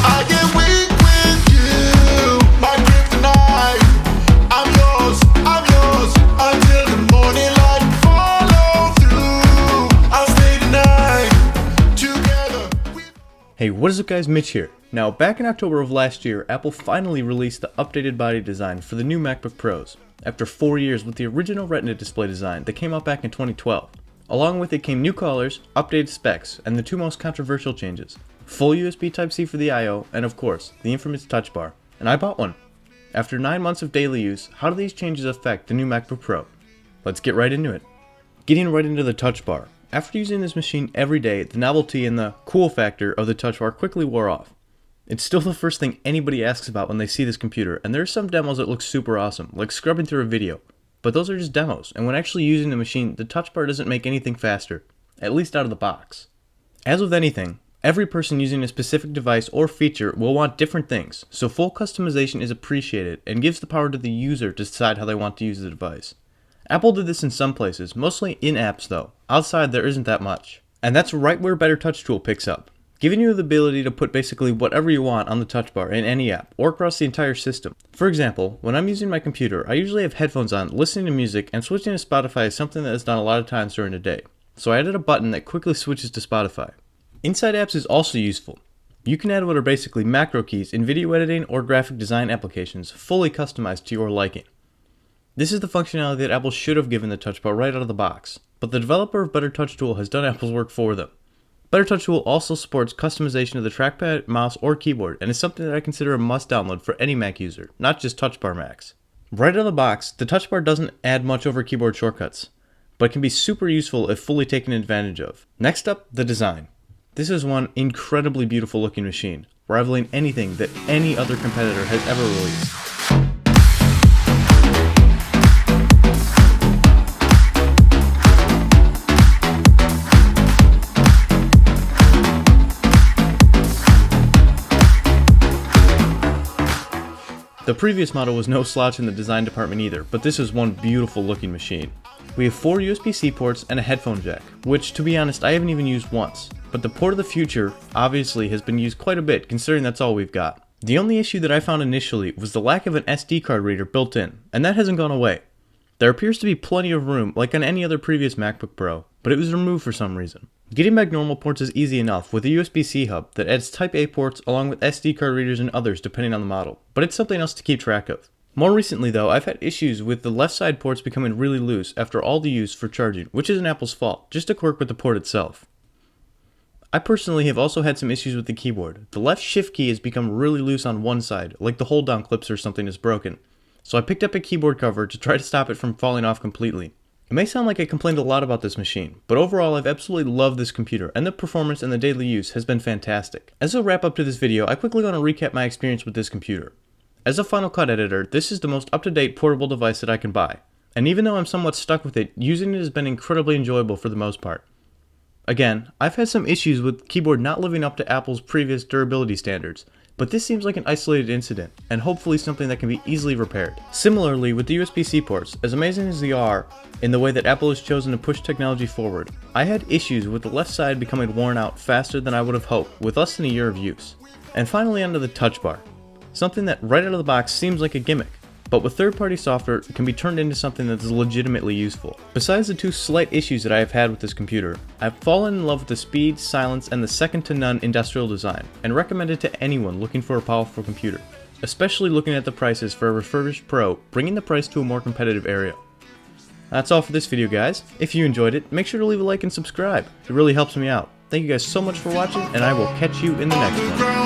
I get weak with you, my kryptonite. I'm yours, until the morning light. Follow through, I'll stay tonight. Together Hey, what is up guys, Mitch here. Now, back in October of last year, Apple finally released the updated body design for the new MacBook Pros, after 4 years with the original Retina display design that came out back in 2012. Along with it came new colors, updated specs, and the two most controversial changes: full USB Type-C for the I/O, and of course, the infamous Touch Bar. And I bought one. After 9 months of daily use, how do these changes affect the new MacBook Pro? Let's get right into it. Getting right into the Touch Bar. After using this machine every day, the novelty and the cool factor of the Touch Bar quickly wore off. It's still the first thing anybody asks about when they see this computer, and there are some demos that look super awesome, like scrubbing through a video. But those are just demos, and when actually using the machine, the Touch Bar doesn't make anything faster, at least out of the box. As with anything, every person using a specific device or feature will want different things, so full customization is appreciated and gives the power to the user to decide how they want to use the device. Apple did this in some places, mostly in apps though. Outside there isn't that much. And that's right where Better Touch Tool picks up, giving you the ability to put basically whatever you want on the Touch Bar in any app, or across the entire system. For example, when I'm using my computer, I usually have headphones on, listening to music, and switching to Spotify is something that is done a lot of times during the day. So I added a button that quickly switches to Spotify. Inside apps is also useful. You can add what are basically macro keys in video editing or graphic design applications, fully customized to your liking. This is the functionality that Apple should have given the Touch Bar right out of the box, but the developer of Better Touch Tool has done Apple's work for them. Better Touch Tool also supports customization of the trackpad, mouse, or keyboard, and is something that I consider a must download for any Mac user, not just TouchBar Macs. Right out of the box, the Touch Bar doesn't add much over keyboard shortcuts, but can be super useful if fully taken advantage of. Next up, the design. This is one incredibly beautiful looking machine, rivaling anything that any other competitor has ever released. The previous model was no slouch in the design department either, but this is one beautiful looking machine. We have 4 USB-C ports and a headphone jack, which to be honest I haven't even used once, but the port of the future obviously has been used quite a bit considering that's all we've got. The only issue that I found initially was the lack of an SD card reader built in, and that hasn't gone away. There appears to be plenty of room like on any other previous MacBook Pro, but it was removed for some reason. Getting back normal ports is easy enough with a USB-C hub that adds Type-A ports along with SD card readers and others depending on the model, but it's something else to keep track of. More recently though, I've had issues with the left side ports becoming really loose after all the use for charging, which isn't Apple's fault, just a quirk with the port itself. I personally have also had some issues with the keyboard. The left shift key has become really loose on one side, like the hold down clips or something is broken, so I picked up a keyboard cover to try to stop it from falling off completely. It may sound like I complained a lot about this machine, but overall I've absolutely loved this computer, and the performance and the daily use has been fantastic. As a wrap up to this video, I quickly want to recap my experience with this computer. As a Final Cut editor, this is the most up-to-date portable device that I can buy, and even though I'm somewhat stuck with it, using it has been incredibly enjoyable for the most part. Again, I've had some issues with the keyboard not living up to Apple's previous durability standards, but this seems like an isolated incident, and hopefully something that can be easily repaired. Similarly with the USB-C ports, as amazing as they are in the way that Apple has chosen to push technology forward, I had issues with the left side becoming worn out faster than I would have hoped with less than a year of use. And finally onto the Touch Bar, something that right out of the box seems like a gimmick, but with third-party software it can be turned into something that is legitimately useful. Besides the 2 slight issues that I have had with this computer, I've fallen in love with the speed, silence, and the second-to-none industrial design, and recommend it to anyone looking for a powerful computer, especially looking at the prices for a refurbished Pro, bringing the price to a more competitive area. That's all for this video guys. If you enjoyed it, make sure to leave a like and subscribe. It really helps me out. Thank you guys so much for watching, and I will catch you in the next one.